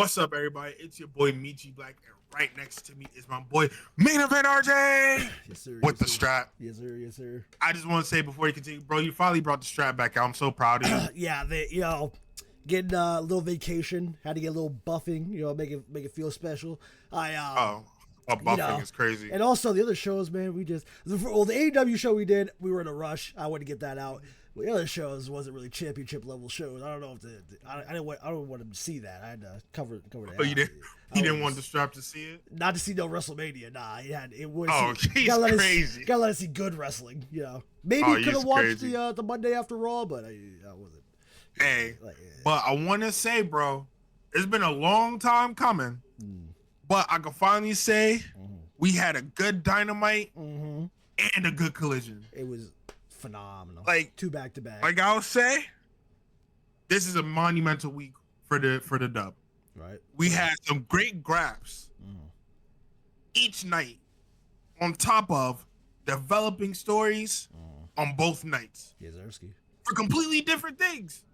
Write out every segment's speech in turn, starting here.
What's up, everybody? It's your boy Michi Black, and right next to me is my boy Main Event RJ. Yes, sir. With the strap. Yes, sir. Yes, sir. I just want to say before you continue, bro, you finally brought the strap back out. I'm so proud of you. Yeah, getting a little vacation, had to get a little buffing, make it feel special. Buffing is crazy. And also the other shows, man, the AEW show we did, we were in a rush. I wanted to get that out. The other shows wasn't really championship level shows. I don't know if I don't want him to see that. I had to cover that. Oh, you didn't want the strap to see it? Not to see no WrestleMania. Nah, it was. Oh, he's crazy. Gotta let us see good wrestling. Maybe you could have watched crazy. the Monday After Raw, but I wasn't. Hey, but I want to say, bro, it's been a long time coming, but I can finally say we had a good Dynamite and a good Collision. It was phenomenal. Like 2 back-to-back. Like I'll say, this is a monumental week for the dub. Right. We had some great grabs each night, on top of developing stories on both nights. Yazerski. For completely different things.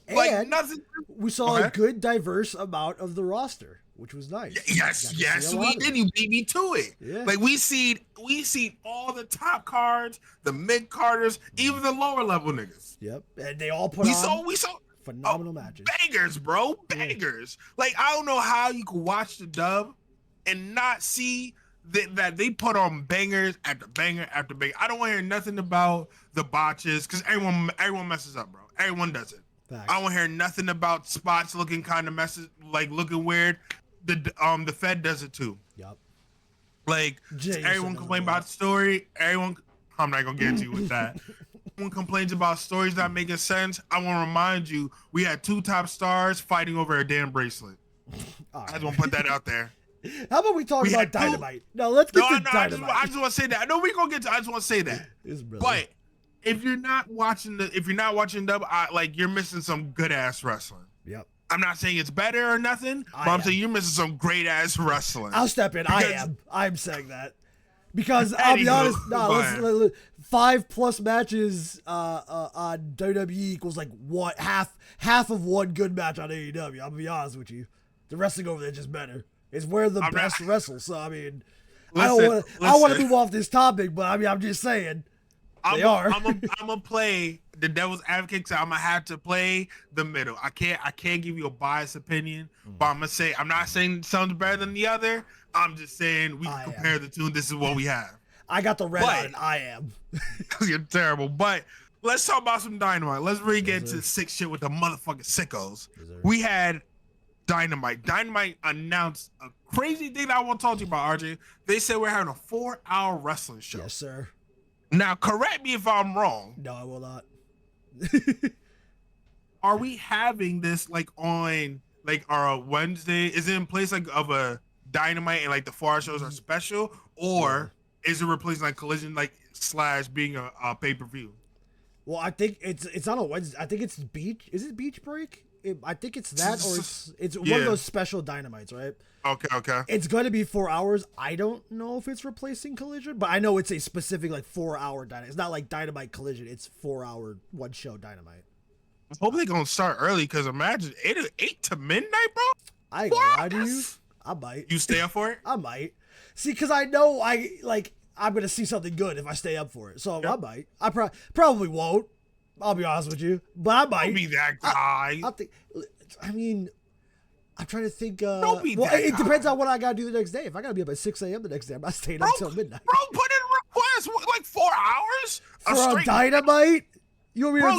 And nothing. We saw a good diverse amount of the roster, which was nice. Yes, we did. You beat me to it. Yeah. Like we see all the top cards, the mid carders, even the lower level niggas. Yep, and they all we saw phenomenal matches. Bangers, bro, bangers. Yeah. Like I don't know how you could watch the dub and not see that they put on bangers after banger after banger. I don't want to hear nothing about the botches because everyone messes up, bro. Everyone does it. Facts. I don't want to hear nothing about spots looking kind of messes, like looking weird. The Fed does it too. Yep. Like everyone complain about story. I'm not gonna get into you with that. Everyone complains about stories not making sense. I want to remind you, we had 2 top stars fighting over a damn bracelet. I just want to put that out there. How about we talk about Dynamite? No, let's get to Dynamite. I just want to say that. No, we gonna get to. I just want to say that. But if you're not watching dub, you're missing some good ass wrestling. Yep. I'm not saying it's better or nothing, but I'm saying you're missing some great ass wrestling. I'll step in. I'm saying that because I'll be honest. No, 5+ matches on WWE equals like what half of one good match on AEW. I'll be honest with you. The wrestling over there is just better. It's where the best wrestle. So I mean, I don't want to move off this topic, but I mean, I'm just saying I'm gonna play the devil's advocate. So I'm gonna have to play the middle. I can't give you a biased opinion, but I'm gonna say I'm not saying some's better than the other. I'm just saying we can compare the two. This is what we have. I got the red on. I am. You're terrible. But let's talk about some Dynamite. Let's really get into the sick shit with the motherfucking sickos. We had Dynamite. Dynamite announced a crazy thing that I want to talk to you about, RJ. They said we're having a 4-hour wrestling show. Yes, sir. Now, correct me if I'm wrong. No, I will not. Are we having this on our Wednesday? Is it in place of a Dynamite and the 4-hour shows are special, or is it replacing Collision / being a pay-per-view? Well, I think it's on a Wednesday. I think it's Beach. Is it Beach Break? I think it's that, or it's one of those special Dynamites, right? Okay. It's going to be 4 hours. I don't know if it's replacing Collision, but I know it's a specific 4-hour Dynamite. It's not like Dynamite Collision. It's 4-hour one show Dynamite. I hope they're going to start early because imagine 8 to midnight, bro. I ain't gonna lie to you. I might. You stay up for it? I might. See, because I know I'm going to see something good if I stay up for it. So I might. I probably won't. I'll be honest with you, but I might. Don't be that guy. I'm trying to think. Don't be that guy. It depends on what I gotta do the next day. If I gotta be up at 6 a.m. the next day, I'm not staying until midnight. Bro, put in a request. 4 hours for a Dynamite. You want me to? Bro,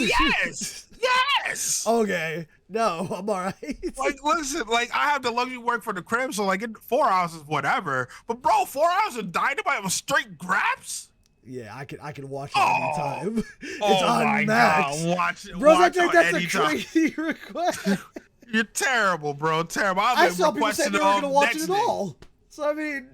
yes. Okay. No, I'm all right. Listen, I have the luxury work for the crib, so 4 hours is whatever. But bro, 4 hours of Dynamite with straight grabs. Yeah, I can watch it anytime. It's on my Max. God. Watch it. Bro, watch that's a crazy request. You're terrible, bro. Terrible. I saw people say they weren't going to watch it at all. So, I mean.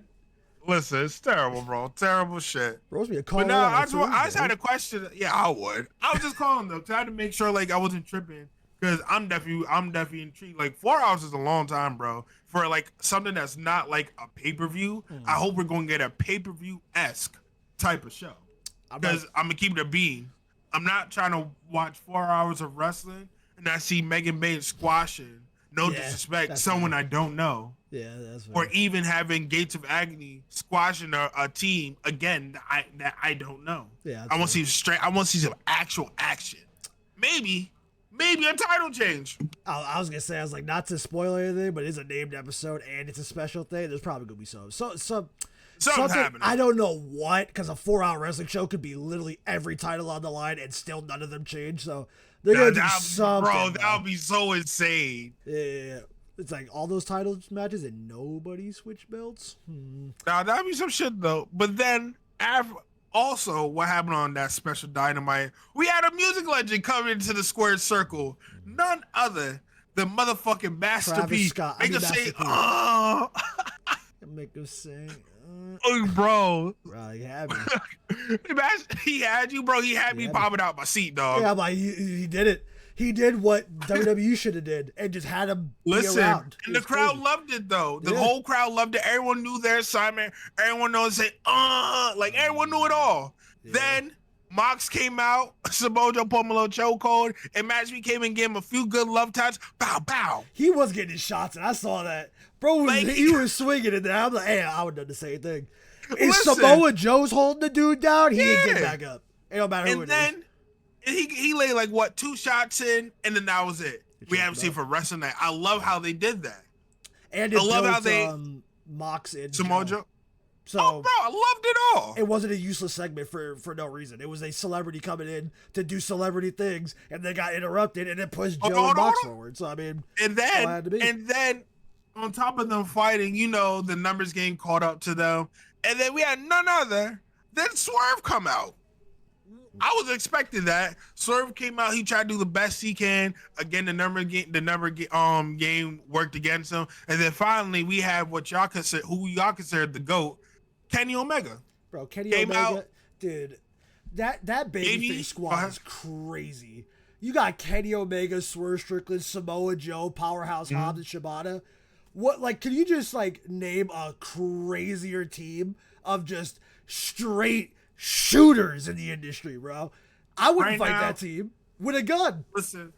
Listen, it's terrible, bro. Terrible shit. Bro's me a call. But now, I just had a question. Yeah, I would. I was just calling, though, because I had to make sure, I wasn't tripping. Because I'm definitely intrigued. 4 hours is a long time, bro. For, something that's not, a pay-per-view. I hope we're going to get a pay-per-view-esque type of show, because I'm gonna keep it a bean. I'm not trying to watch 4 hours of wrestling and I see Megan Bain squashing no disrespect, someone I don't know. Yeah, that's fair. Or even having Gates of Agony squashing a team again that I don't know. Yeah, I want to see I want to see some actual action. Maybe a title change. I was gonna say, I was like, not to spoil anything, but it's a named episode and it's a special thing. There's probably gonna be something happening. I don't know what, because a 4-hour wrestling show could be literally every title on the line and still none of them change. So they're gonna do something. Bro, that would be so insane. Yeah. It's like all those title matches and nobody switched belts. Now that'd be some shit though. But then also, what happened on that special Dynamite? We had a music legend coming into the squared circle. None other than motherfucking Master P. Make us say, Make us sing. Oh, bro. Bro, he had me. He had you, bro. He had me popping out my seat, dog. Yeah, I'm like, he did it. He did what WWE should have did and just had him be around. And the crowd loved it, though. The whole crowd loved it. Everyone knew their assignment. Everyone knows say, like everyone knew it all. Yeah. Then Mox came out, Samoa Joe put him a little chokehold, and Match Me came and gave him a few good love taps. Bow, bow. He was getting his shots, and I saw that. Bro, he was swinging in there. I'm like, hey, I would have done the same thing. If Samoa Joe's holding the dude down, he ain't getting back up. It don't matter who it is. He laid like what 2 shots in, and then that was it. We haven't seen for wrestling night. I love how they did that. And I love how they Mox and Samoa Joe. So, bro, I loved it all. It wasn't a useless segment for no reason. It was a celebrity coming in to do celebrity things, and they got interrupted, and it pushed Joe and Mox forward. So I mean, and then on top of them fighting, the numbers game caught up to them, and then we had none other than Swerve come out. I was expecting that. Swerve came out. He tried to do the best he can. Again, the number game worked against him. And then finally, we have who y'all consider the GOAT, Kenny Omega. Bro, Kenny Omega, dude, that babyface squad is crazy. You got Kenny Omega, Swerve Strickland, Samoa Joe, Powerhouse Hobbs, and Shibata. Can you just name a crazier team of just straight shooters in the industry, bro? I wouldn't fight that team with a gun. Listen,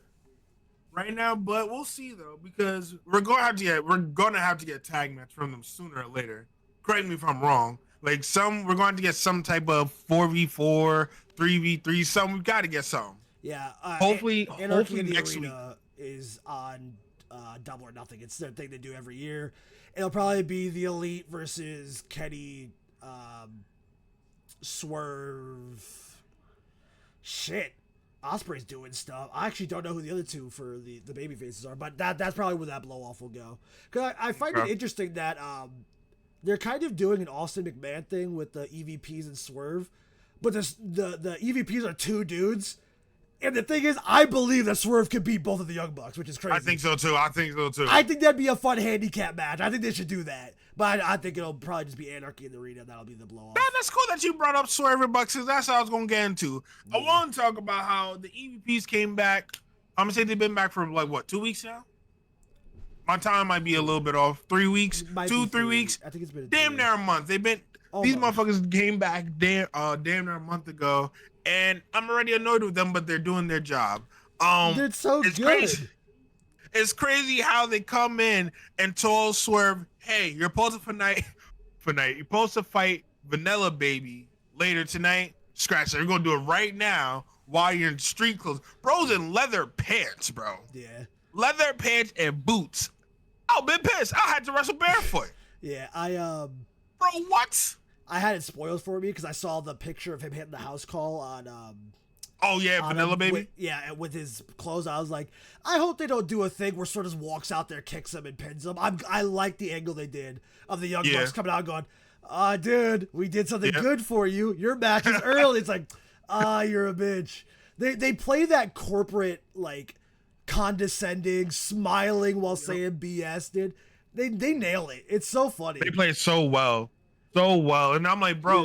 right now, but we'll see though, because we're gonna have to get tag match from them sooner or later. Correct me if I'm wrong. We're going to get some type of 4v4, 3v3. Some we've got to get some. Yeah. Hopefully next week is on Double or Nothing. It's their thing they do every year. It'll probably be the Elite versus Kenny. Swerve. Shit. Osprey's doing stuff. I actually don't know who the other two for the baby faces are, but that's probably where that blow off will go. Cause I find it interesting that they're kind of doing an Austin McMahon thing with the EVPs and Swerve, but the EVPs are 2 dudes. And the thing is, I believe that Swerve could beat both of the Young Bucks, which is crazy. I think so too. I think that'd be a fun handicap match. I think they should do that. But I think it'll probably just be Anarchy in the arena. That'll be the blow-off. Man, that's cool that you brought up Swerve and Bucks, because that's what I was going to get into. Yeah. I want to talk about how the EVPs came back. I'm going to say they've been back for 2 weeks now? My time might be a little bit off. 3 weeks? 2-3 weeks? I think it's been damn near a month. They've been... These motherfuckers came back damn near a month ago, and I'm already annoyed with them, but they're doing their job. They're so good. Crazy. It's crazy how they come in and told Swerve, hey, you're supposed to fight Vanilla Baby later tonight. Scratch that. You're going to do it right now while you're in street clothes. Bro's in leather pants, bro. Yeah. Leather pants and boots. I've been pissed. I had to wrestle barefoot. Yeah, Bro, what? I had it spoiled for me because I saw the picture of him hitting the house call on Vanilla Baby. With his clothes. I was like, I hope they don't do a thing where sort of walks out there, kicks him, and pins him. I like the angle they did of the Young Bucks coming out going, dude, we did something good for you. Your match is early. It's like, you're a bitch. They play that corporate, condescending, smiling while saying BS, dude. They nail it. It's so funny. They play it so well. And I'm like, bro,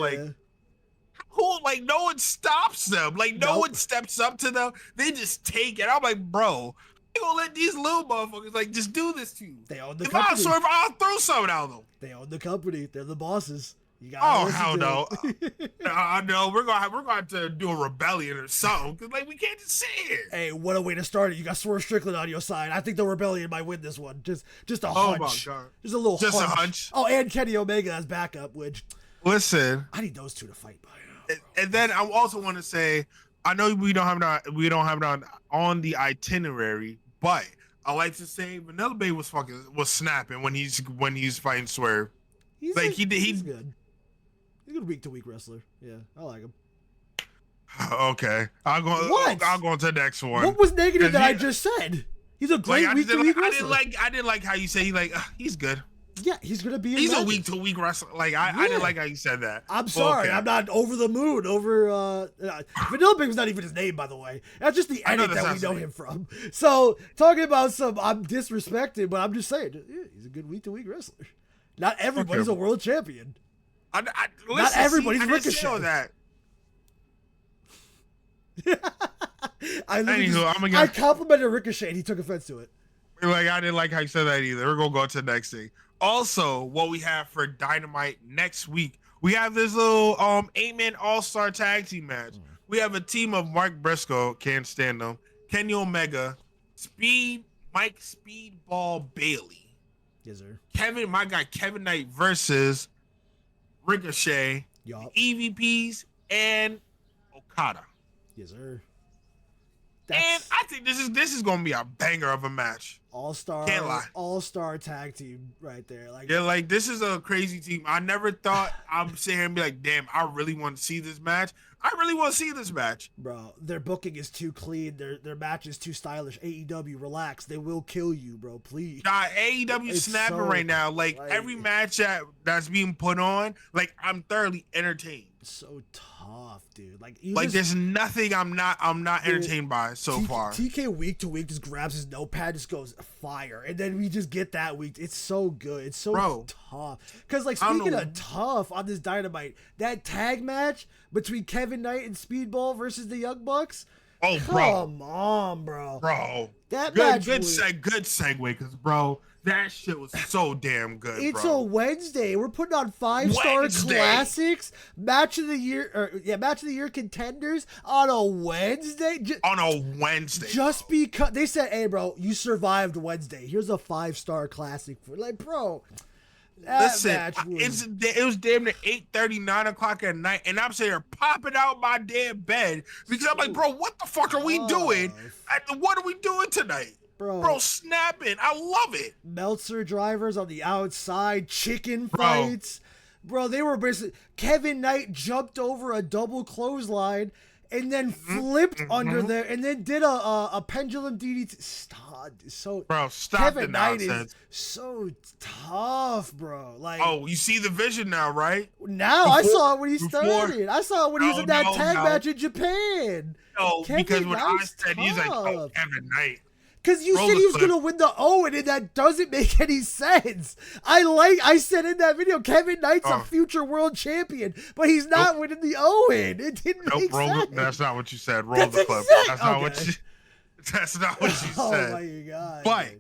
who, no one stops them. No one steps up to them. They just take it. I'm like, bro, you gonna let these little motherfuckers just do this to you? They own the company. If I Swerve, I'll throw something out of them. They own the company. They're the bosses. You gotta hell no. it. No, we're gonna have to do a rebellion or something because like we can't just sit here. Hey, what a way to start it! You got Swerve Strickland on your side. I think the rebellion might win this one. Just a hunch. My God. Just a little just hunch. a hunch. Oh, and Kenny Omega as backup. Which listen, I need those two to fight by now. And then I also want to say, I know we don't have it on the itinerary, but I like to say Vanilla Bay was snapping when he's fighting Swerve. He's good. He's a good week-to-week wrestler. Yeah, I like him. Okay, I'll go on to the next one. What was negative that I just said? He's a great week-to-week wrestler. I didn't like how you say he's good. Yeah, he's gonna be. He's a week-to-week wrestler. Like I didn't like how you said that. I'm sorry, I'm not over the moon. Vanilla Bay was not even his name, by the way. That's just the edit that we know him from. So talking about I'm disrespected, but I'm just saying, yeah, he's a good week-to-week wrestler. Not everybody's a world champion. Listen, not everybody's Ricochet. That. I complimented Ricochet and he took offense to it. Like I didn't like how you said that either. We're gonna go to the next thing. Also, what we have for Dynamite next week, we have this little 8-man all-star tag team match. We have a team of Mark Briscoe, can't stand them, Kenny Omega, Mike Speedball Bailey. Yes, sir. My guy Kevin Knight versus Ricochet, EVPs, and Okada. Yes, sir. And I think this is gonna be a banger of a match. All-star tag team right there. Like this is a crazy team. I never thought I'd sit here and be like, damn, I really want to see this match. I really want to see this match. Bro, their booking is too clean. Their match is too stylish. AEW, relax. They will kill you, bro. Please. Nah, AEW snapping right now. Like every match that's being put on, like I'm thoroughly entertained. So tough, dude. There's nothing I'm not entertained by so far. TK week to week just grabs his notepad, just goes fire, and then we just get that week. It's so good. It's so tough. Because speaking of tough on this Dynamite, that tag match between Kevin Knight and Speedball versus the Young Bucks. Oh, come on, bro. That good segue, because bro, that shit was so damn good. It's a Wednesday. We're putting on 5-star classics, match of the year contenders on a Wednesday. Just because they said, "Hey, bro, you survived Wednesday. Here's a 5-star classic for bro." Listen, it was damn near 8:30, 9 o'clock at night, and I'm sitting here popping out my damn bed because I'm like, bro, what the fuck are we doing? What are we doing tonight? Bro, snapping. I love it. Meltzer drivers on the outside, chicken fights. Bro, they were basically... Kevin Knight jumped over a double clothesline and then flipped under there and then did a pendulum DDT. Stop. Stop Kevin the Knight nonsense. is so tough, bro. You see the vision now, right? I saw it when he started. I saw it when he was in that tag match in Japan. No, because when I said he's like, Kevin Knight. Because you said he was going to win the Owen, and that doesn't make any sense. I said in that video, Kevin Knight's a future world champion, but he's not winning the Owen. It didn't make sense. That's not what you said. Roll the clip. That's not what you said. Oh, my God. But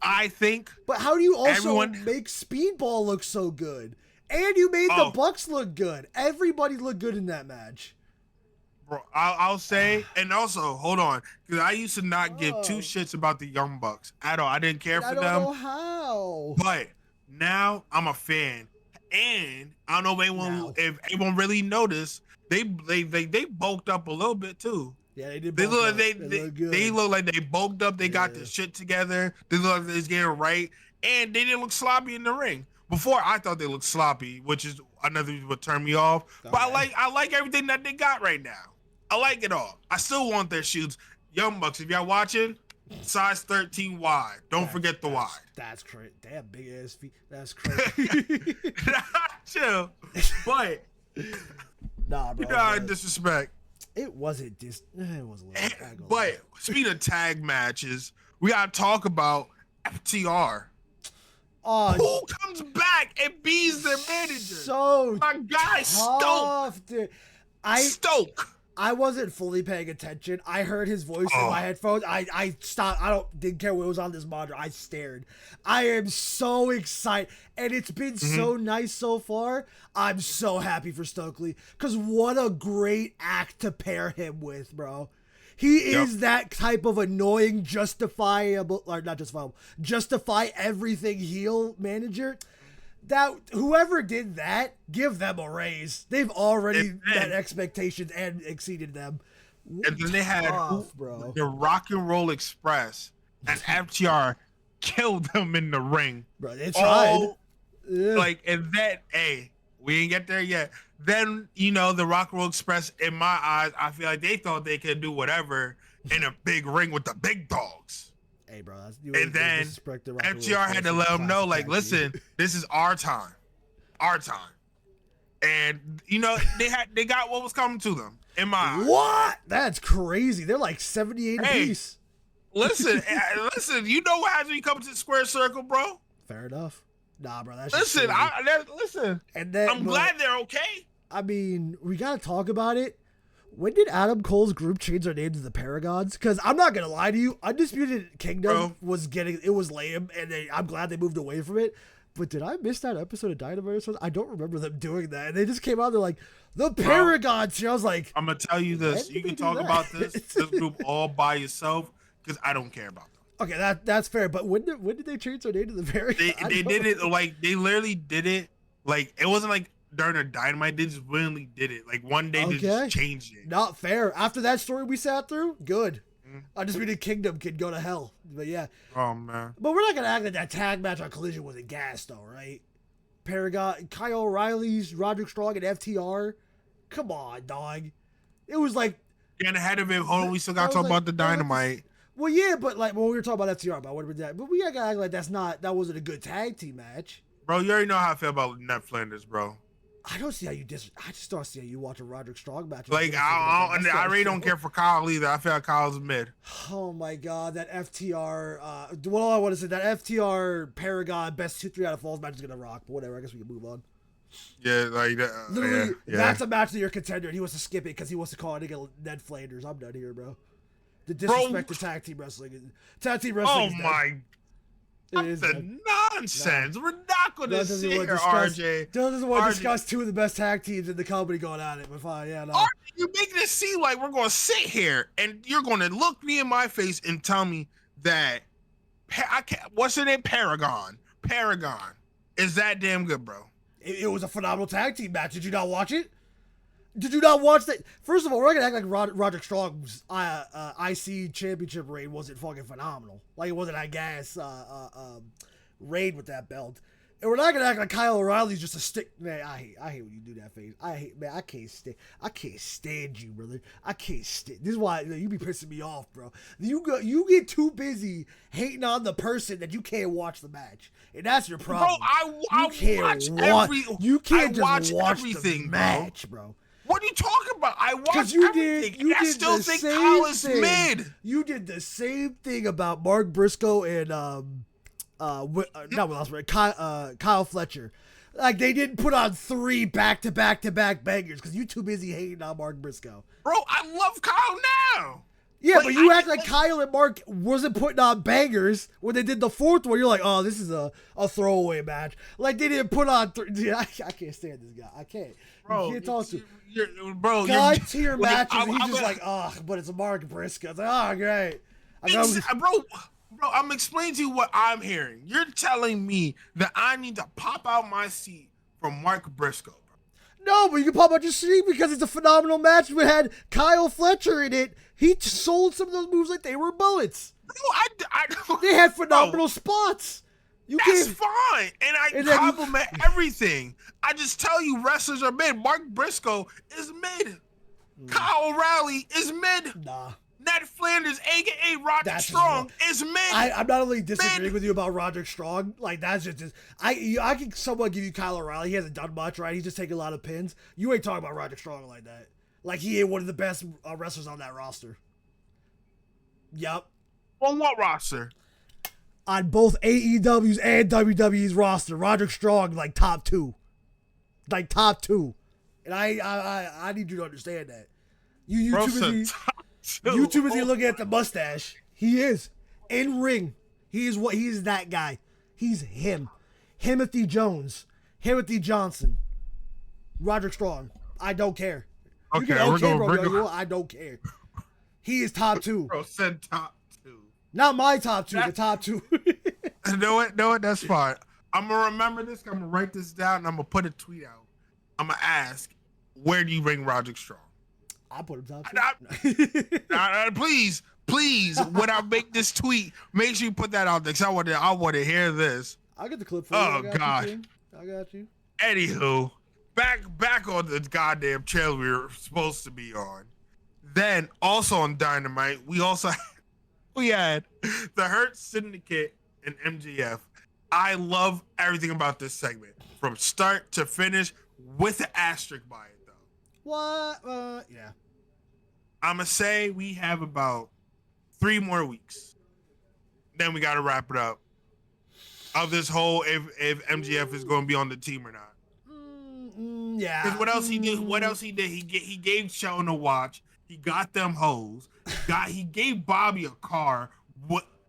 I think... But how do you also make Speedball look so good? And you made the Bucks look good. Everybody looked good in that match. Bro, I'll say, and also, hold on, because I used to not give two shits about the Young Bucks at all. I didn't care for them. I don't know how. But now I'm a fan, and I don't know if anyone really noticed, they bulked up a little bit too. Yeah, they did. They look like they bulked up. They got their shit together. They look like they're getting right, and they didn't look sloppy in the ring. Before I thought they looked sloppy, which is another would turn me off. Okay. But I like everything that they got right now. I like it all. I still want their shoes. Young Bucks, if y'all watching, size 13 wide. Don't forget the wide. That's crazy. Damn, big ass feet. That's crazy. Chill. But nah, bro. Disrespect. It wasn't it was a little. But speaking of tag matches, we gotta talk about FTR. Who comes back and beats their manager? So my guy Stoke. Dude. Stoke. I wasn't fully paying attention. I heard his voice in my headphones. I stopped. Didn't care what was on this monitor. I stared. I am so excited, and it's been so nice so far. I'm so happy for Stokely because what a great act to pair him with, bro. He is that type of annoying, justify everything heel manager. That whoever did that, give them a raise. They've already met expectations and exceeded them. And then they had the Rock and Roll Express and FTR killed them in the ring. Bro, they tried. Like, and then, hey, we ain't get there yet. Then, you know, the Rock and Roll Express, in my eyes, I feel like they thought they could do whatever in a big ring with the big dogs. Hey, bro. And then FTR had to let them know, like, listen, this is our time. Our time. And, you know, they got what was coming to them, in my eyes. What? That's crazy. They're like 78 apiece. Listen, you know what happens when you come to the square circle, bro? Fair enough. Nah, bro. That's listen. And then, I'm glad they're okay. I mean, we gotta talk about it. When did Adam Cole's group change their name to the Paragons? Because I'm not gonna lie to you, Undisputed Kingdom was lame, and I'm glad they moved away from it. But did I miss that episode of Dynamite or something? I don't remember them doing that. And they just came out, they're like, the Paragons. I was like, I'm gonna tell you this. You can talk about this group all by yourself because I don't care about them. Okay, that's fair. But when did they change their name to the Paragons? They did it like they literally did it like it wasn't like during a Dynamite. They just really did it like one day they just changed it. Not fair. After that story we sat through, good. Undisputed Kingdom can go to hell. But yeah. Oh man. But we're not gonna act like that tag match on Collision was a gas though, right? Paragon, Kyle O'Reilly's, Roderick Strong, and FTR. Come on, dog. It was like getting ahead of it. Hold on, we still got to talk about the Dynamite. Well, yeah, but like when we were talking about FTR, about what that, but we gotta act like that wasn't a good tag team match. Bro, you already know how I feel about Ned Flanders, bro. I don't see how you I just don't see how you watch a Roderick Strong match. Like I really don't care for Kyle either. I feel like Kyle's mid. Oh my god, that FTR. All I want to say, that FTR Paragon best 2-3 out of falls match is gonna rock. But whatever, I guess we can move on. Yeah, like that. Literally, that's a match that you're contender, and he wants to skip it because he wants to call it Ned Flanders. I'm done here, bro. The disrespect to tag team wrestling. Tag team wrestling. Oh my. That's the nonsense. We're not going to sit here, RJ. Dylan doesn't want to discuss two of the best tag teams in the company going at it, but fine, yeah, no. RJ, you're making it seem like we're going to sit here and you're going to look me in my face and tell me that what's her name? Paragon is that damn good, bro. It was a phenomenal tag team match. Did you not watch it? Did you not watch that? First of all, we're not gonna act like Roderick Strong's IC championship reign wasn't fucking phenomenal. Like it wasn't, I guess, reign with that belt. And we're not gonna act like Kyle O'Reilly's just a stick. Man, I hate when you do that face. I can't stand you, brother. I can't stand. This is why you be pissing me off, bro. You get too busy hating on the person that you can't watch the match, and that's your problem. Bro, you can't just watch everything, the match, bro. What are you talking about? I watched everything. I still think Kyle is mid. You did the same thing about Mark Briscoe and Kyle Fletcher. Like they didn't put on 3 back-to-back bangers because you too busy hating on Mark Briscoe. Bro, I love Kyle now. Yeah, but you act like Kyle and Mark wasn't putting on bangers when they did the 4th one. You're like, oh, this is a throwaway match. Like they didn't put on 3. Dude, I can't stand this guy. I can't. Bro, you can't talk to God tier matches. He's just like, oh, but it's Mark Briscoe. It's like, oh, great. Bro, I'm explaining to you what I'm hearing. You're telling me that I need to pop out my seat for Mark Briscoe. No, but you can pop out your seat because it's a phenomenal match. We had Kyle Fletcher in it. He sold some of those moves like they were bullets. No, I don't. They had phenomenal spots. That's fine. And I compliment everything. I just tell you wrestlers are mid. Mark Briscoe is mid. Kyle O'Reilly is mid. Nah. Ned Flanders, a.k.a. Roderick Strong, is mid. I'm not only disagreeing with you about Roderick Strong. Like, that's just... I can somewhat give you Kyle O'Reilly. He hasn't done much, right? He's just taking a lot of pins. You ain't talking about Roderick Strong like that. Like, he ain't one of the best wrestlers on that roster. Yep. On what roster? On both AEW's and WWE's roster. Roderick Strong, like, top 2. Like, top 2. And I need you to understand that. You too busy. You too busy looking at the mustache. He is in ring. He is that guy. He's him. Timothy Jones, Timothy Johnson, Roderick Strong. I don't care. Okay, we're going. I don't care. He is top 2. Bro said top 2. Not my top 2. The top 2. You know what? No, that's fine. I'm gonna remember this. I'm gonna write this down. And I'm gonna put a tweet out. I'm gonna ask, where do you rank Roderick Strong? I put him top 2. Please, when I make this tweet, make sure you put that out there, because I want to hear this. I'll get the clip for you. Oh, gosh. I got you. Anywho, back on the goddamn channel we were supposed to be on. Then, also on Dynamite, we had the Hurt Syndicate and MJF. I love everything about this segment, from start to finish, with an asterisk by it, though. What? Yeah. I'm going to say we have about 3 more weeks. Then we got to wrap it up. Of this whole, if MJF is going to be on the team or not. Yeah. Because what else he did? He gave Shelton a watch. He got them hoes. He gave Bobby a car.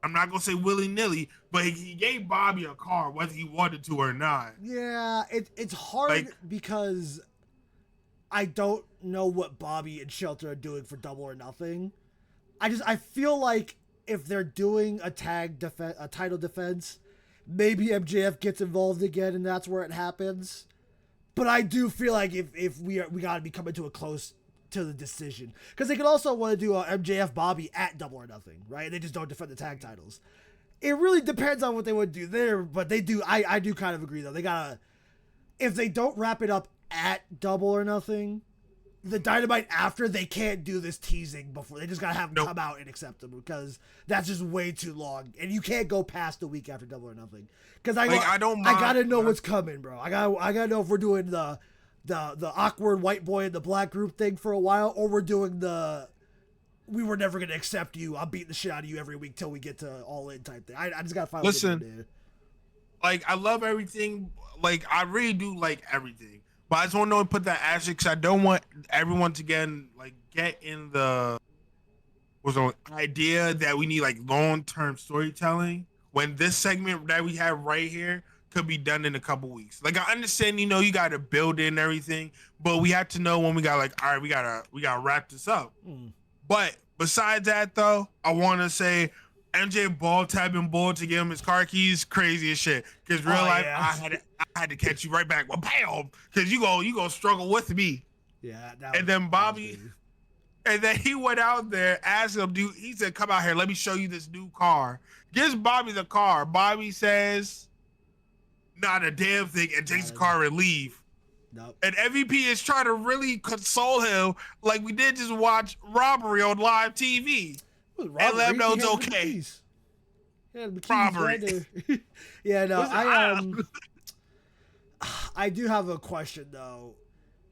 I'm not going to say willy-nilly, but he gave Bobby a car whether he wanted to or not. Yeah, it's hard because I don't know what Bobby and Shelton are doing for Double or Nothing. I feel like if they're doing a title defense, maybe MJF gets involved again, and that's where it happens. But I do feel like if we got to be coming to a close to the decision, because they could also want to do a MJF Bobby at Double or Nothing, right? They just don't defend the tag titles. It really depends on what they would do there, but they do. I do kind of agree though. They gotta, if they don't wrap it up at Double or Nothing, the Dynamite after, they can't do this teasing before. They just gotta have them come out and accept them, because that's just way too long, and you can't go past the week after Double or Nothing. Because I gotta know what's coming, bro. I gotta know if we're doing the awkward white boy in the black group thing for a while, or we're doing we were never gonna accept you. I'm beating the shit out of you every week till we get to All In type thing. I just gotta find. Listen, I love everything. I really do like everything. But I just want to know and put that asterisk, because I don't want everyone to get in the idea that we need long-term storytelling, when this segment that we have right here could be done in a couple weeks. I understand, you got to build in everything, but we have to know when we got all right, we gotta wrap this up. But besides that, though, I want to say MJ ball tapping Bull to give him his car keys, crazy as shit. Because real life, yeah. I had to catch you right back. Well, bam, because you go struggle with me. Yeah. And then Bobby, and then he went out there, asked him, he said, "Come out here, let me show you this new car." Gives Bobby the car. Bobby says, "Not a damn thing," and takes the car and leave. Nope. And MVP is trying to really console him, like we did just watch Robbery on live TV. And let him know it's okay. Yeah, robbery. Yeah, no, I do have a question though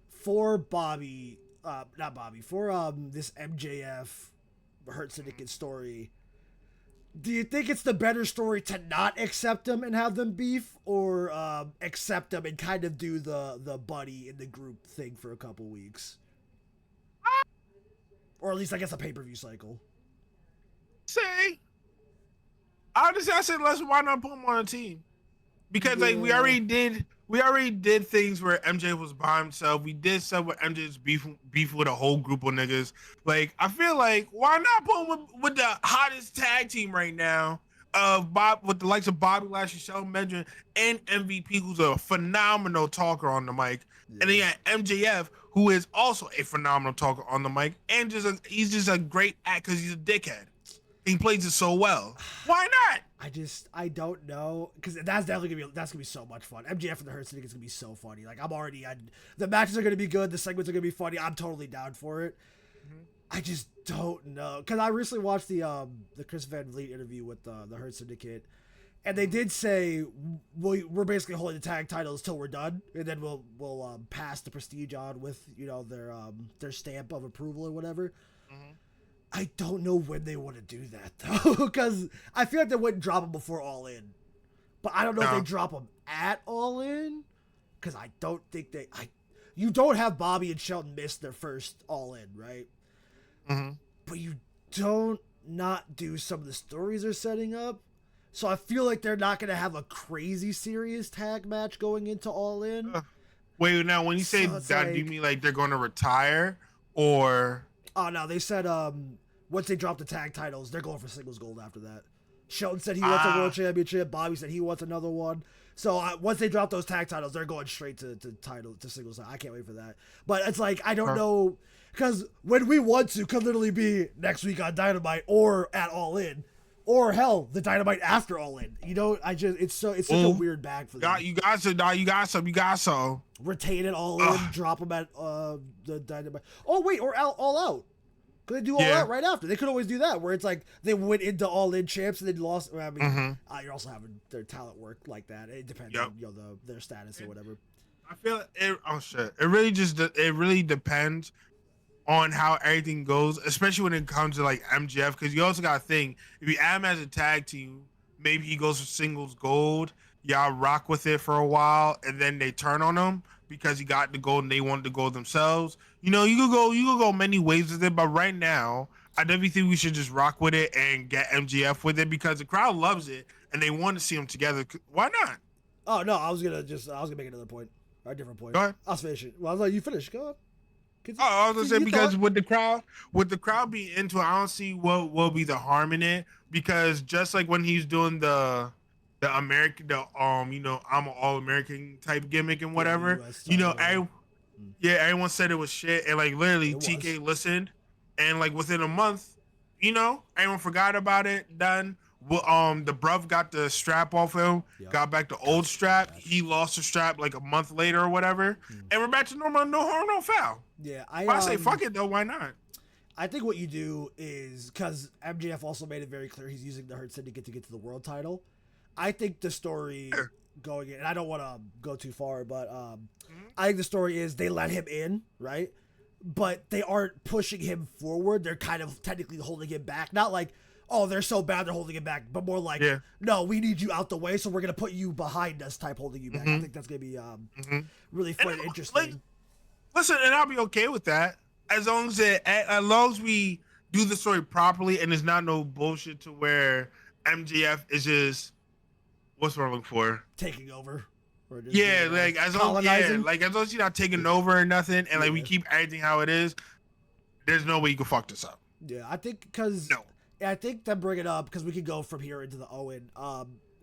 for Bobby, not Bobby, for this MJF Hurt Syndicate story. Do you think it's the better story to not accept them and have them beef, or accept them and kind of do the buddy in the group thing for a couple weeks, or at least I guess a pay-per-view cycle? I said, why not put him on a team? Because we already did things where MJ was by himself. We did stuff where MJ's beef with a whole group of niggas. I feel like, why not put him with the hottest tag team right now of with the likes of Bobby Lashley, Shelton Benjamin, and MVP, who's a phenomenal talker on the mic. Yeah. And then you got MJF, who is also a phenomenal talker on the mic, and he's just a great act because he's a dickhead. He plays it so well. Why not? I don't know, because that's definitely gonna be so much fun. MJF and the Hurt Syndicate is gonna be so funny. The matches are gonna be good. The segments are gonna be funny. I'm totally down for it. Mm-hmm. I just don't know, because I recently watched the Chris Van Vliet interview with the Hurt Syndicate, and they did say we're basically holding the tag titles till we're done, and then we'll pass the prestige on with their stamp of approval or whatever. Mm-hmm. I don't know when they want to do that, though, because I feel like they wouldn't drop them before All In. But I don't know if they drop them at All In, because I don't think you don't have Bobby and Shelton miss their first All In, right? but you don't not do some of the stories they're setting up. So I feel like they're not going to have a crazy serious tag match going into All In. Wait, now when you say So that, like, do you mean like they're going to retire or? Oh no, they said once they drop the tag titles, they're going for singles gold after that. Shelton said he wants a world championship. Bobby said he wants another one. So once they drop those tag titles, they're going straight to singles. I can't wait for that. But it's like I don't know, because when we want to could literally be next week on Dynamite or at All In, or hell, the Dynamite after All In. You know, it's such a weird bag for them. You got some. Retain it All In, drop them at the Dynamite. Oh wait, or All Out. Could they do All Out right after? They could always do that, where it's like they went into All In champs and then lost. I mean, you're also having their talent work like that. It depends on their status or whatever. I feel it. Oh shit! It really depends on how everything goes, especially when it comes to like MJF, because you also got to think, if you add him as a tag team, maybe he goes for singles gold, y'all rock with it for a while, and then they turn on him because he got the gold and they wanted the gold themselves. You know, you could go many ways with it, but right now I definitely think we should just rock with it and get MJF with it because the crowd loves it and they want to see them together. Why not? Oh no, I was gonna make another point, or a different point. Go ahead. I'll finish it. Well, I was like, you finish. Go on. I was gonna say, because with the crowd being into it, I don't see what will be the harm in it, because just like when he's doing the American, you know, I'm an all-American type gimmick and whatever, you know, everyone said it was shit, and like literally TK listened, and like within a month, you know, everyone forgot about it. Done. The bruv got the strap off him, got back the old strap. He lost the strap like a month later or whatever, and we're back to normal, no harm, no foul. Yeah, I say fuck it though. Why not? I think what you do is, because MJF also made it very clear he's using the Hurt Syndicate to get to the world title. I think the story going in, and I don't want to go too far, but I think the story is they let him in, right? But they aren't pushing him forward. They're kind of technically holding him back. Not like, oh, they're so bad they're holding him back, but more like, no, we need you out the way, so we're going to put you behind us type holding you back. I think that's going to be really fun and interesting. Listen, and I'll be okay with that as long as we do the story properly and there's not no bullshit to where MJF is just, what's what I'm looking for? Taking over. Like as long as you're not taking over or nothing, and like we keep everything how it is, there's no way you can fuck this up. Yeah, I think I think to bring it up, because we could go from here into the Owen.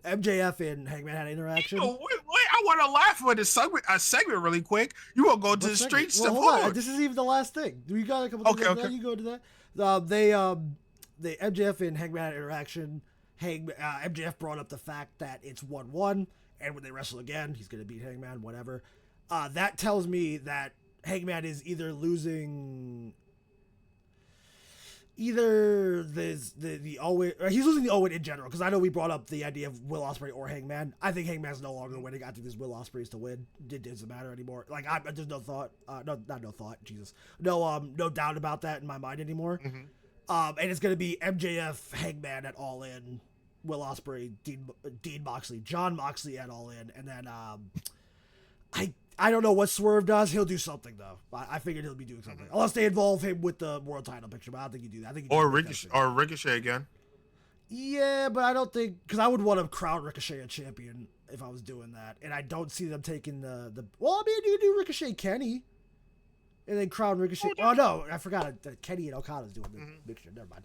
MJF and Hangman had an interaction. Wait, I want to laugh with a segment really quick. You won't go to the street stuff. Hold on. This is even the last thing. We got a couple things. Okay. You go to that. The MJF and Hangman had an interaction. MJF brought up the fact that it's 1-1, and when they wrestle again, he's going to beat Hangman, whatever. That tells me that Hangman is either losing the Owen, or he's losing the Owen in general, because I know we brought up the idea of Will Ospreay or Hangman. I think Hangman's no longer winning. I think this Will Ospreay's to win. It doesn't matter anymore. Like, there's no thought, no doubt about that in my mind anymore. And it's gonna be MJF, Hangman at All In, Will Ospreay, Dean Moxley, John Moxley at All In, and then I don't know what Swerve does. He'll do something though. I figured he'll be doing something, unless they involve him with the world title picture. But I don't think you do that. I think Ricochet again. Yeah, but I don't think, because I would want to crown Ricochet a champion if I was doing that, and I don't see them taking the. Well, I mean, you do Ricochet Kenny, and then crown Ricochet. Oh no, I forgot that Kenny and Okada's doing the mixture. Never mind.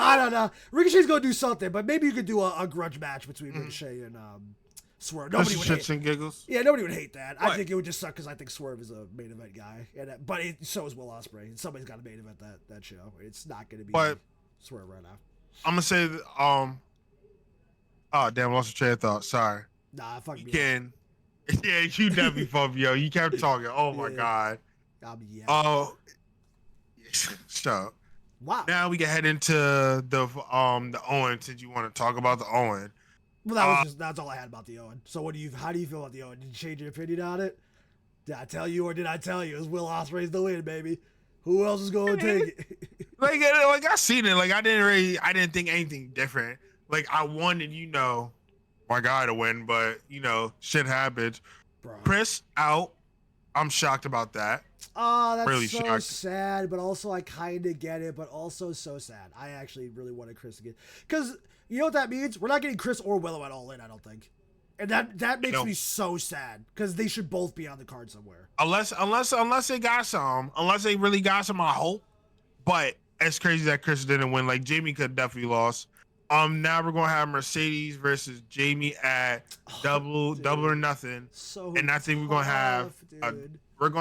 I don't know. Ricochet's gonna do something, but maybe you could do a grudge match between Ricochet and Swerve. Nobody would hate. And giggles. Yeah, nobody would hate that. What? I think it would just suck because I think Swerve is a main event guy, but so is Will Ospreay. And somebody's got to main event that show. It's not going to be Swerve right now. I'm gonna say oh damn, lost your train of thought. Sorry. Nah, fuck me. Yeah, you definitely fucked me, yo. You kept talking. Oh my god. Oh, so wow. Now we can head into the Owen, since you want to talk about the Owen. Well, that's all I had about the Owen. So how do you feel about the Owen? Did you change your opinion on it? Did I tell you or did I tell you? It was Will Ospreay's the win, baby. Who else is going to take it? like I seen it. Like I didn't think anything different. Like I wanted, my guy to win, but shit happens. Bro. Chris out. I'm shocked about that. Oh, that's Really so shocked. sad, but also I kind of get it, but also so sad. I actually really wanted Chris to get, because you know what that means? We're not getting Chris or Willow at All In, I don't think. And that makes me so sad, because they should both be on the card somewhere. Unless they got some, unless they really got some, I hope. But it's crazy that Chris didn't win. Like Jamie could definitely lost. Now we're gonna have Mercedes versus Jamie at double or nothing. And I think we're gonna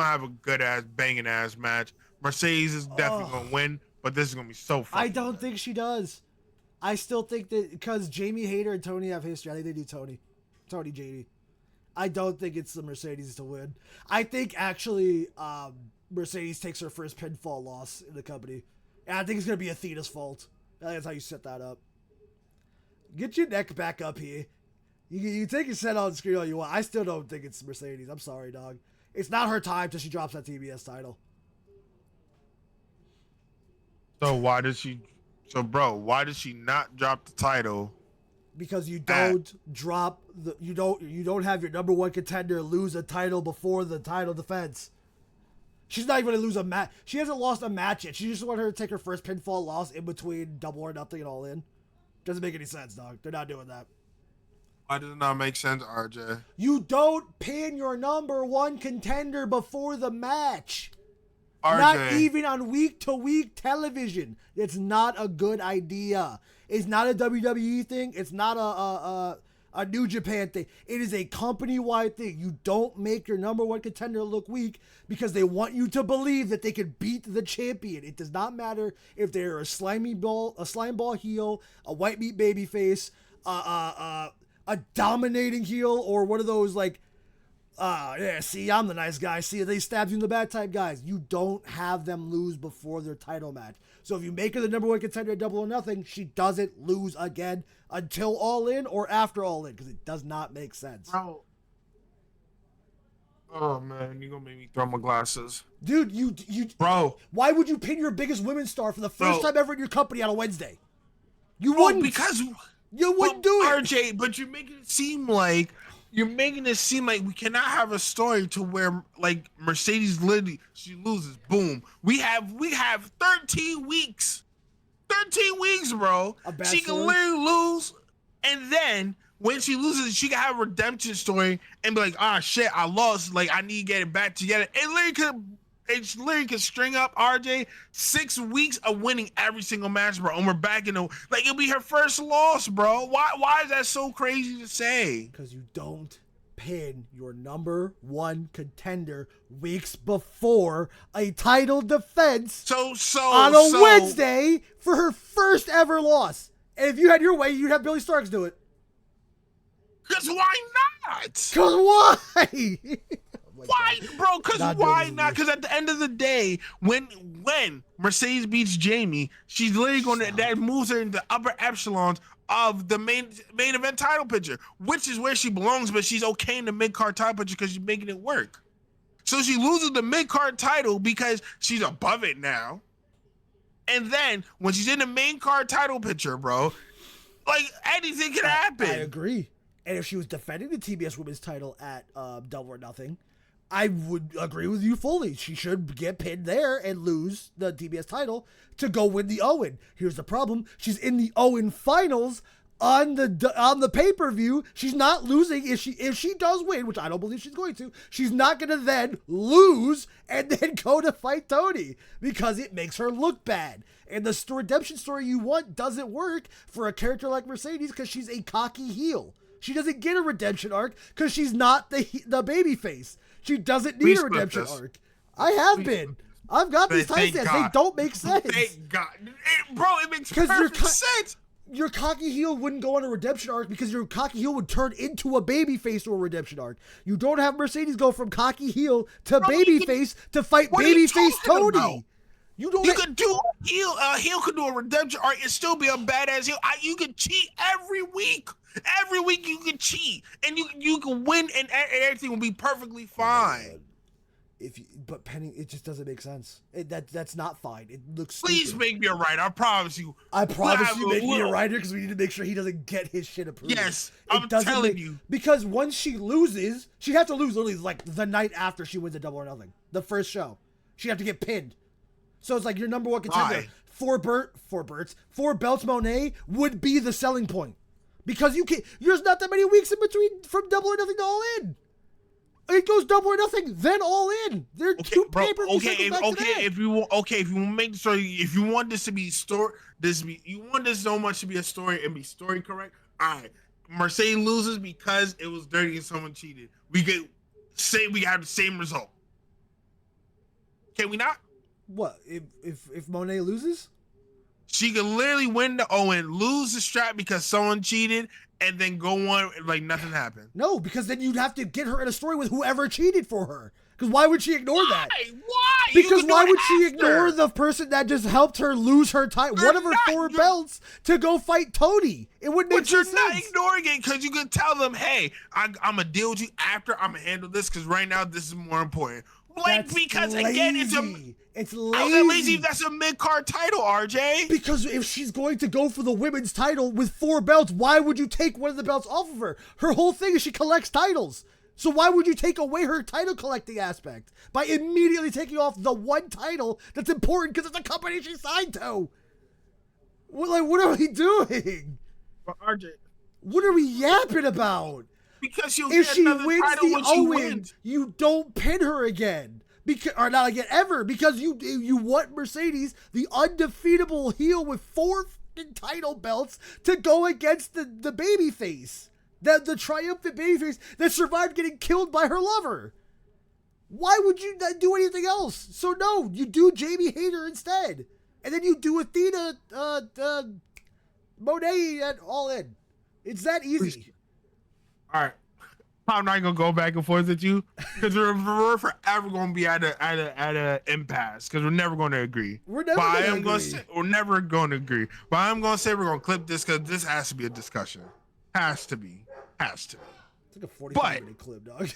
have a good ass banging ass match. Mercedes is definitely gonna win, but this is gonna be so fun. I don't think she does. I still think that because Jamie Hayter and Tony have history. I think they do Tony JD. I don't think it's the Mercedes to win. I think actually Mercedes takes her first pinfall loss in the company. And I think it's going to be Athena's fault. I think that's how you set that up. Get your neck back up here. You take your set on the screen all you want. I still don't think it's Mercedes. I'm sorry, dog. It's not her time till she drops that TBS title. So why did she not drop the title? Because you don't drop the you don't have your number one contender lose a title before the title defense. She's not even going to lose a match. She hasn't lost a match yet. She just wanted her to take her first pinfall loss in between Double or Nothing and All In. Doesn't make any sense, dog. They're not doing that. Why does it not make sense, RJ? You don't pin your number one contender before the match. RJ. Not even on week-to-week television. It's not a good idea. It's not a WWE thing. It's not a New Japan thing. It is a company-wide thing. You don't make your number one contender look weak because they want you to believe that they can beat the champion. It does not matter if they're a slime ball heel, a white meat baby face, a dominating heel, or one of those like, yeah, see, I'm the nice guy. See, they stabbed you in the back type guys. You don't have them lose before their title match. So if you make her the number one contender at Double or Nothing, she doesn't lose again until All In or after All In, because it does not make sense. Bro. Oh man, you're gonna make me throw my glasses. Dude, you bro. Why would you pin your biggest women's star for the first time ever in your company on a Wednesday? You wouldn't. Because you wouldn't do it. RJ, but you're making it seem like we cannot have a story to where like Mercedes literally she loses. Boom. We have 13 weeks. 13 weeks, bro. She can literally lose, and then when she loses, she can have a redemption story and be like, "Ah, shit, I lost. Like, I need to get it back together." It literally could string up RJ 6 weeks of winning every single match, bro. And we're back in it'll be her first loss, bro. Why is that so crazy to say? Because you don't pin your number one contender weeks before a title defense on a Wednesday for her first ever loss. And if you had your way, you'd have Billy Starks do it. Because why not? Because why? Why, bro? Because why not? Because at the end of the day, when Mercedes beats Jamie, she's literally going to that moves her into the upper echelons of the main event title picture, which is where she belongs. But she's okay in the mid card title picture because she's making it work. So she loses the mid card title because she's above it now. And then when she's in the main card title picture, bro, like anything can happen. I agree. And if she was defending the TBS Women's title at Double or Nothing, I would agree with you fully. She should get pinned there and lose the TBS title to go win the Owen. Here's the problem. She's in the Owen finals on the pay-per-view. She's not losing. If she does win, which I don't believe she's going to, she's not going to then lose and then go to fight Tony because it makes her look bad. And the redemption story you want doesn't work for a character like Mercedes because she's a cocky heel. She doesn't get a redemption arc because she's not the baby face. She doesn't need a redemption arc. I have been. I've got these timestamps. They don't make sense. Thank God. Bro, it makes perfect sense. Your cocky heel wouldn't go on a redemption arc because your cocky heel would turn into a baby face or a redemption arc. You don't have Mercedes go from cocky heel to baby face to fight baby face Tony. About? You could do a heel could do a redemption arc and still be a badass heel. You could cheat every week. Every week you can cheat and you can win and everything will be perfectly fine. But penning, it just doesn't make sense. That's not fine. It looks Please stupid. Make me a writer. I promise you. I promise you make me a writer because we need to make sure he doesn't get his shit approved. Yes, I'm telling you. Because once she loses, she'd have to lose literally like the night after she wins a Double or Nothing. The first show. She'd have to get pinned. So it's like your number one contender. Why? Four belts Monet would be the selling point. Because there's not that many weeks in between from Double or Nothing to All In. It goes Double or Nothing, then All In. There are two pay-per-view if you want to make the story, if you want this to be you want this so much to be a story and be story correct. All right, Mercedes loses because it was dirty and someone cheated. We have the same result. Can we not? What if Monet loses? She could literally win the Owen, lose the strap because someone cheated, and then go on like nothing happened. No, because then you'd have to get her in a story with whoever cheated for her. Because why would she ignore that? Why? Because why would she ignore the person that just helped her lose her title, one of her 4 belts, to go fight Tony? It wouldn't make sense. But you're not ignoring it because you can tell them, hey, I'm going to deal with you after. I'm going to handle this because right now this is more important. Like, because lazy. Again, it's lazy. How's that lazy if that's a mid-card title, RJ? Because if she's going to go for the women's title with 4 belts, why would you take one of the belts off of her? Her whole thing is she collects titles. So why would you take away her title collecting aspect by immediately taking off the one title that's important because it's a company she signed to? What are we doing? But RJ, what are we yapping about? Because if she wins the Owen, you don't pin her again. Or not again ever, because you want Mercedes, the undefeatable heel with 4 title belts, to go against the babyface, the triumphant babyface that survived getting killed by her lover. Why would you not do anything else? So no, you do Jamie Hayter instead, and then you do Athena, Monet at All In. It's that easy. All right. I'm not gonna go back and forth with you because we're forever gonna be at a impasse because we're never gonna agree. We're never gonna agree. But I'm gonna say we're gonna clip this because this has to be a discussion. Has to be. It's like a 45-minute clip, dog.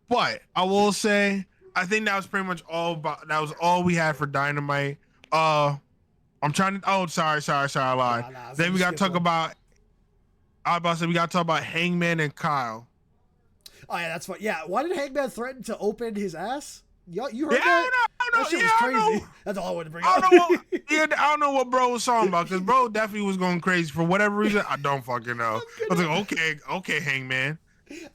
But I will say, I think that was pretty much that was all we had for Dynamite. I'm trying to. Oh, sorry, I lied. Then we gotta talk about. I was about to say we gotta talk about Hangman and Kyle. Oh yeah, that's fine. Yeah, why did Hangman threaten to open his ass? You heard that? I know. That shit was crazy. That's all I wanted to bring up. I don't know what bro was talking about because bro definitely was going crazy for whatever reason. I don't fucking know. I was like, okay, Hangman.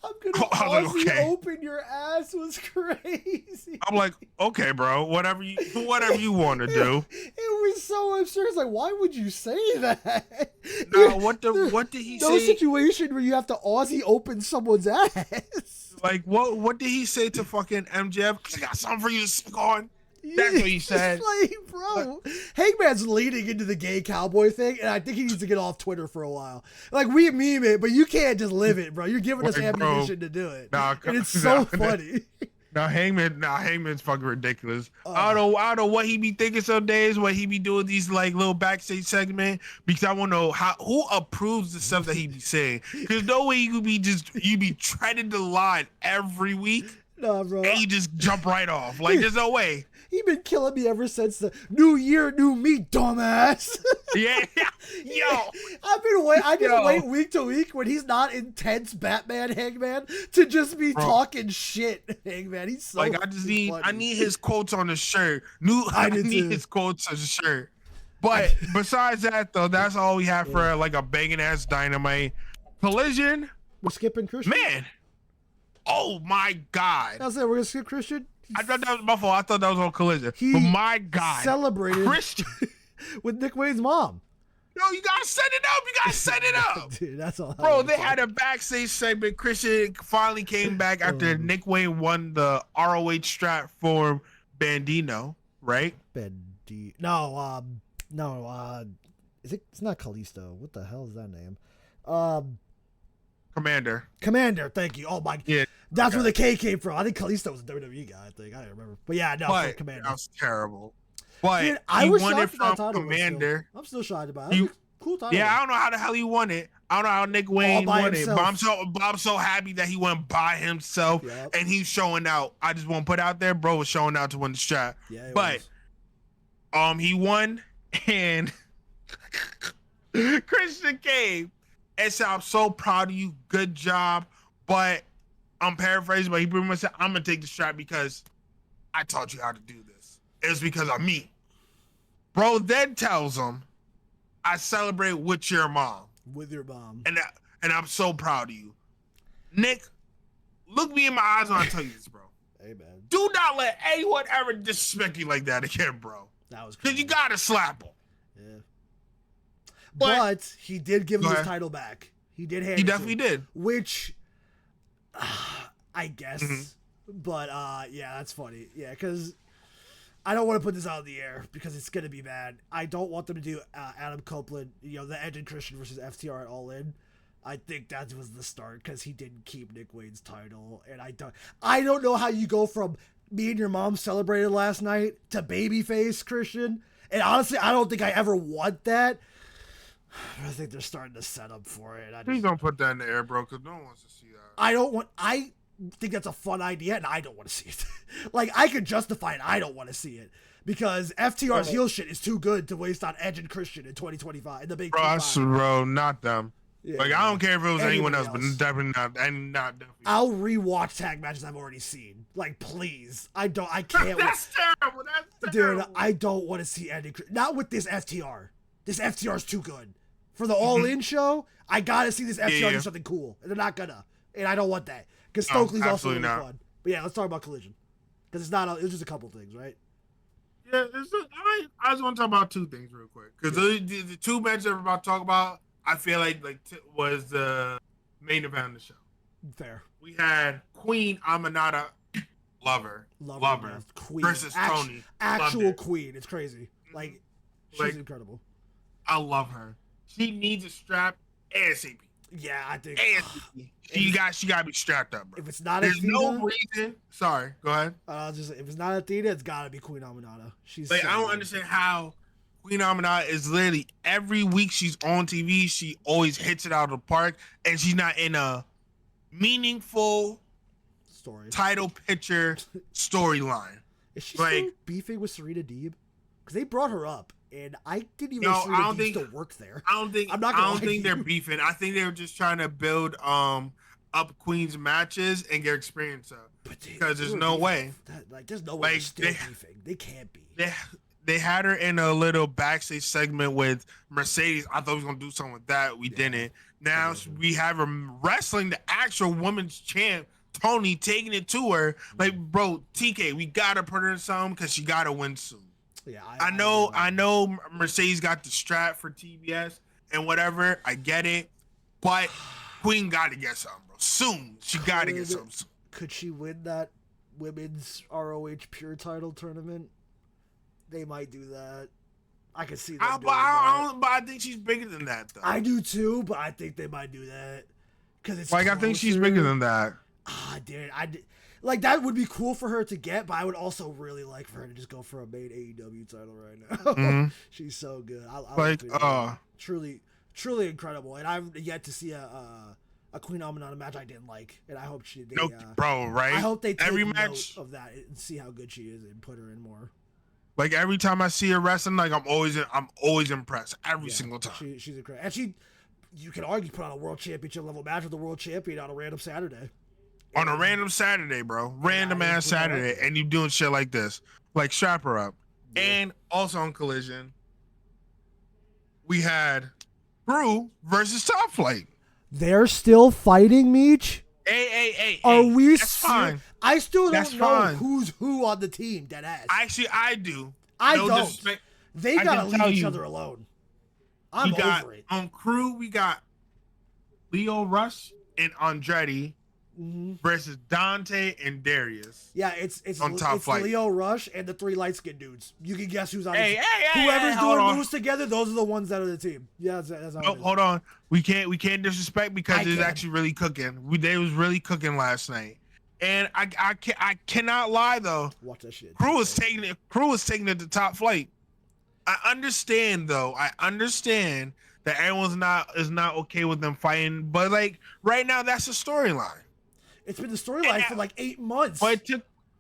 I'm gonna open your ass was crazy. I'm like, okay, bro, whatever you want to do. It was so absurd. It's like, why would you say that? No, what did he say? No situation where you have to Aussie open someone's ass. Like, what did he say to fucking MJF? I got something for you to suck on. That's what he said. Like, bro, Hangman's leading into the gay cowboy thing, and I think he needs to get off Twitter for a while. Like, we meme it, but you can't just live it, bro. You're giving us ammunition to do it. And it's so funny. Hangman's fucking ridiculous. I don't know what he be thinking some days when he be doing these like little backstage segment because I want to know who approves the stuff that he be saying. Because no way you be treading the line every week. Nah, bro. And you just jump right off. Like, there's no way. He been killing me ever since the New Year, New Me, dumbass. Yeah. Yo. I just wait week to week when he's not intense Batman Hangman to just be talking shit, Hangman. He's so like, I need his quotes on the shirt. I need his quotes on the shirt. But besides that, though, that's all we have for like a banging ass Dynamite. Collision. We're skipping Christian. Man. Oh my God. That's it. We're gonna skip Christian. I thought that was my fault. I thought that was on Collision. But my God, celebrated Christian with Nick Wayne's mom. No, you gotta set it up. Dude, that's all. Bro, they had a backstage segment. Christian finally came back after Nick Wayne won the ROH strap for Bandino, right? No. It's not Kalisto. What the hell is that name? Commander. Thank you. Oh my. Yeah. That's where the K came from. I think Kalisto was a WWE guy. I don't remember. But yeah, no, Commander. That was terrible. But dude, I was won it from Commander. I'm still shocked about it. Cool title. Yeah, I don't know how the hell he won it. I don't know how Nick Wayne won it. But I'm so happy that he went by himself and he's showing out. I just want to put out there, bro was showing out to win the strap. Yeah, but he won and Christian came and said, I'm so proud of you. Good job. But I'm paraphrasing, but he pretty much said, I'm gonna take the strap because I taught you how to do this. It's because of me. Bro then tells him, I celebrate with your mom. With your mom. And I'm so proud of you. Nick, look me in my eyes when I tell you this, bro. Hey, man. Do not let anyone ever disrespect you like that again, bro. That was because you gotta slap him. Yeah. But he did give him his title back. He did hand it. He definitely did. Which, I guess. Mm-hmm. But yeah, that's funny. Yeah, because I don't want to put this out in the air because it's gonna be bad. I don't want them to do Adam Copeland, the Edge and Christian versus FTR at All In. I think that was the start because he didn't keep Nick Wayne's title, and I don't know how you go from me and your mom celebrated last night to babyface Christian. And honestly, I don't think I ever want that. I think they're starting to set up for it. Please don't put that in the air, bro, because no one wants to see that. I think that's a fun idea, and I don't want to see it. Like, I could justify it. I don't want to see it. Because FTR's heel shit is too good to waste on Edge and Christian in 2025. In the big bro, not them. Yeah, like, I don't care if it was anyone else, but definitely not. And not definitely. I'll rewatch tag matches I've already seen. Like, please. I can't. That's terrible. That's terrible. Dude, I don't want to see Edge and Christian. Not with this FTR. This FTR is too good. For the All-In show, I gotta see this FTR do something cool. And they're not gonna. And I don't want that. Because Stokely's also really fun. But yeah, let's talk about Collision. Because it's just a couple things, right? Yeah, I just want to talk about two things real quick. Because the two matches we're about to talk about, I feel like was the main event of the show. Fair. We had Queen Aminata, lover, Queen versus Tony. Actual Queen. It's crazy. Like, she's incredible. I love her. She needs a strap ASAP. Yeah, I think ASAP. She got to be strapped up, bro. If it's not There's Athena, no reason. Sorry, go ahead. If it's not Athena, it's got to be Queen Aminata. She's like, I don't understand how Queen Aminata is literally every week she's on TV, she always hits it out of the park, and she's not in a meaningful story title picture storyline. Is she still beefing with Serena Deeb? Because they brought her up, and I didn't even know Serena Deeb still work there. I don't think they're beefing. I think they were just trying to build up Queen's matches and get experience up. Because there's no way. There's no way they're still beefing. They can't be. They had her in a little backstage segment with Mercedes. I thought we was going to do something with that. We didn't. Now we have her wrestling the actual women's champ, Tony, taking it to her. Like, bro, TK, we got to put her in something because she got to win soon. Yeah, I know Mercedes got the strap for TBS and whatever. I get it. But Queen got to get something, bro. Soon. She got to get something soon. Could she win that women's ROH Pure title tournament? They might do that. I can see that. But I think she's bigger than that, though. I do too, but I think they might do that because it's like closer. I think she's bigger than that. Dude, like that would be cool for her to get, but I would also really like for her to just go for a main AEW title right now. Mm-hmm. She's so good. I truly, truly incredible, and I've yet to see a Queen Aminata match I didn't like, and I hope bro, right? I hope they take every match of that and see how good she is and put her in more. Like every time I see her wrestling, like I'm always impressed every single time. She's incredible, and you can argue put on a world championship level match with the world champion on a random Saturday. On a random Saturday, bro, random ass Saturday, and you doing shit like this, like strap her up. Yeah. And also on Collision, we had Thru versus Top Flight. They're still fighting, Meech. Hey. Are we? That's fine. I still don't know who's who on the team. Dead ass. Actually, I do. I don't. They gotta leave each other alone. I'm over it. On Crew, we got Leo Rush and Andretti versus Dante and Darius. Yeah, it's on Top Flight. Leo Rush and the three light skinned dudes. You can guess who's on. Whoever's doing moves together, those are the ones that are the team. Yeah, that's how hold on. We can't disrespect because it's actually really cooking. They was really cooking last night. And I cannot lie though. Watch that shit. Crew was taking it to Top Flight. I understand that everyone's not okay with them fighting, but like right now that's the storyline. It's been the storyline for like 8 months. But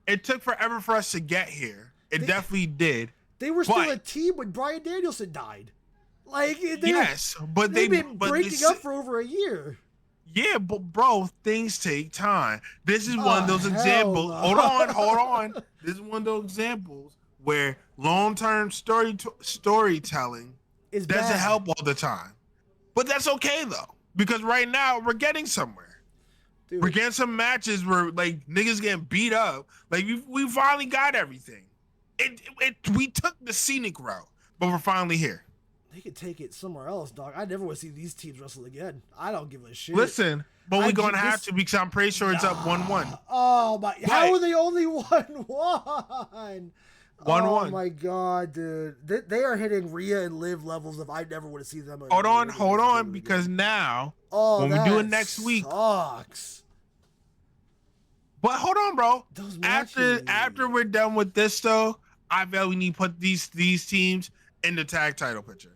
it took forever for us to get here. It definitely did. They were still a team when Bryan Danielson died. Like but they've been breaking up for over a year. Yeah, but bro, things take time. This is one of those Hell examples. no. Hold on. This is one of those examples where long-term storytelling It's doesn't bad. help all the time. But that's okay though, because right now we're getting somewhere. Dude. We're getting some matches where like niggas getting beat up. Like we finally got everything. We took the scenic route, but we're finally here. They could take it somewhere else, dog. I never want to see these teams wrestle again. I don't give a shit. Listen, but we're gonna have to because I'm pretty sure it's up 1-1. Oh my! How are they only 1-1? 1-1. Oh my god, dude! They are hitting Rhea and Liv levels of I never want to see them. Hold on, because now when we do it next week, sucks. But hold on, bro. Those After we're done with this, though, I feel we need to put these teams in the tag title picture.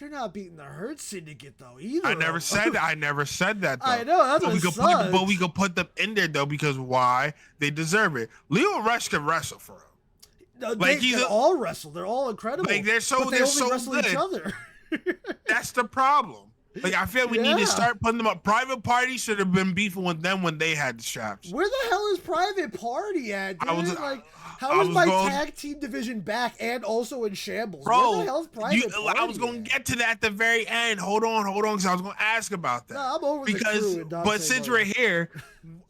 They're not beating the Hurt Syndicate though either. I never said that. Though. I know that's but we could put them in there though because why? They deserve it. Leo Rush can wrestle for him. No, they all wrestle. They're all incredible. Like they're so wrestle good. Each other. That's the problem. Like I feel we need to start putting them up. Private Party should have been beefing with them when they had the straps. Where the hell is Private Party at, dude? How is my tag team division back and also in shambles? Bro, where the hell's Private Party? I was going to get to that at the very end. Hold on, because I was going to ask about that. No, I'm over the crew. But since we're here,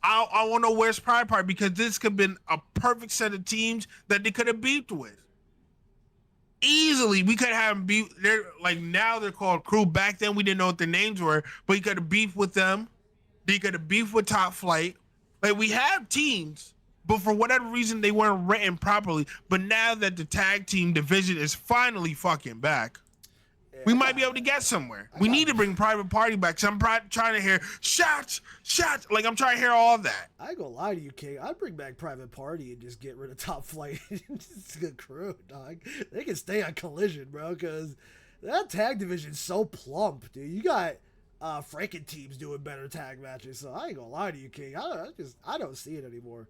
I want to know where's Private Party because this could have been a perfect set of teams that they could have beefed with. Easily, we could have them beef. They're like now they're called Crew. Back then, we didn't know what their names were, but you could have beef with them. They could have beef with Top Flight. Like we have teams, but for whatever reason, they weren't written properly. But now that the tag team division is finally fucking back, we might be able to get somewhere. We need to bring Private Party back. So I'm trying to hear shots. Like I'm trying to hear all that. I ain't gonna lie to you, King. I'd bring back Private Party and just get rid of Top Flight. It's a good crew, dog. They can stay on Collision, bro, because that tag division's so plump, dude. You got Franken teams doing better tag matches. So I ain't gonna lie to you, King. I don't see it anymore.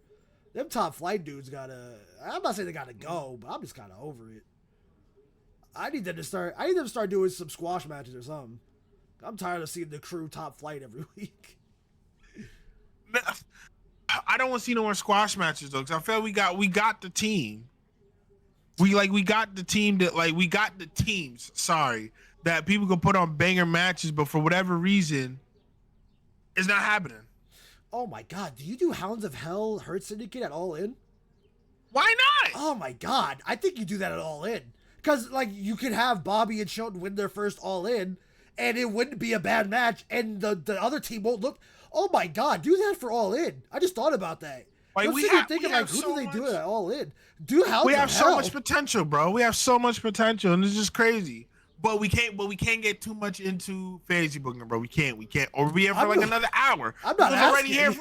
Them Top Flight dudes I'm not saying they gotta go, but I'm just kind of over it. I need them to start doing some squash matches or something. I'm tired of seeing the crew Top Flight every week. I don't want to see no more squash matches though, because I feel we got the team. We got the team that people can put on banger matches, but for whatever reason, it's not happening. Oh my god, do you do Hounds of Hell Hurt Syndicate at All In? Why not? Oh my god, I think you do that at All In. Because, like, you could have Bobby and Shelton win their first All In, and it wouldn't be a bad match, and the other team won't look. Oh my god, do that for All In. I just thought about that. Like, who do they do it at All In? Do Hounds We have of so Hell. much potential, bro. We have so much potential, and it's just crazy. But we can't get too much into fantasy booking, bro. We can't. Or we'll be here for like another hour. I'm not asking.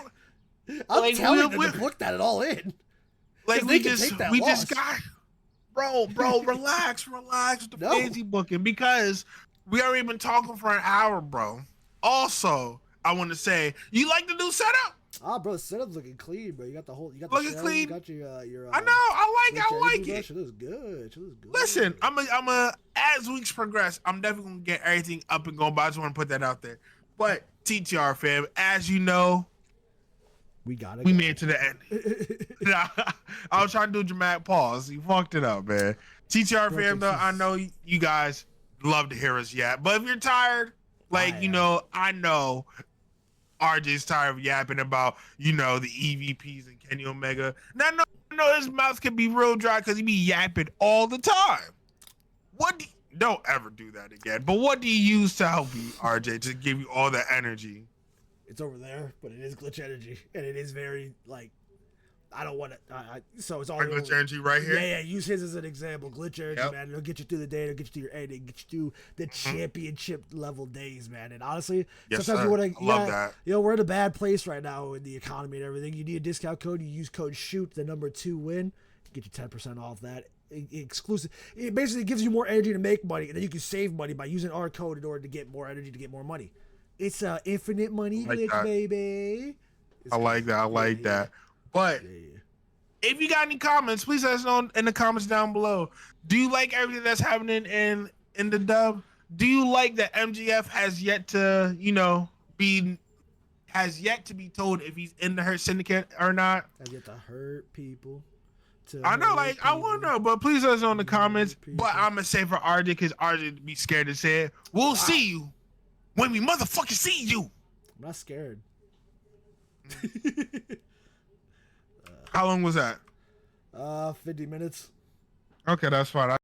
I'm telling them to book that at All In. Like we just got. Bro, relax with the fantasy booking because we already been talking for an hour, bro. Also, I want to say, you like the new setup? Ah, bro, the setup's looking clean, bro. You got the looking clean. You got your I know, I like it. She looks good. Listen, I'm as weeks progress, I'm definitely gonna get everything up and going. But I just want to put that out there. But TTR fam, as you know, we made it to the end. I was trying to do a dramatic pause. You fucked it up, man. TTR fam, though, I know you guys love to hear us yap. But if you're tired, I know RJ's tired of yapping about, the EVPs and Kenny Omega. Now, no, his mouth can be real dry because he be yapping all the time. Don't ever do that again. But what do you use to help you, RJ, to give you all the energy? It's over there, but it is Glytch energy, and it is very I don't want to. So it's all Glytch energy right here. Yeah. Use his as an example. Glitch energy, man. It'll get you through the day. It'll get you through your ending. Get you through the championship level days, man. And honestly, sometimes you want to. Love that. We're in a bad place right now in the economy and everything. You need a discount code. You use code SHOOT, the number 2 win. Get you 10% off that. Exclusive. It basically gives you more energy to make money, and then you can save money by using our code in order to get more energy to get more money. It's infinite money glitch, baby. I like that. But if you got any comments, please let us know in the comments down below. Do you like everything that's happening in the dub? Do you like that MJF has yet to, be has yet to be told if he's in the Hurt Syndicate or not. Has yet to hurt people. I know, like, I want to know, but please let us know in the comments. But I'm going to say for RJ, because RJ be scared to say it. We'll see you when we motherfucking see you. I'm not scared. How long was that? 50 minutes. Okay, that's fine.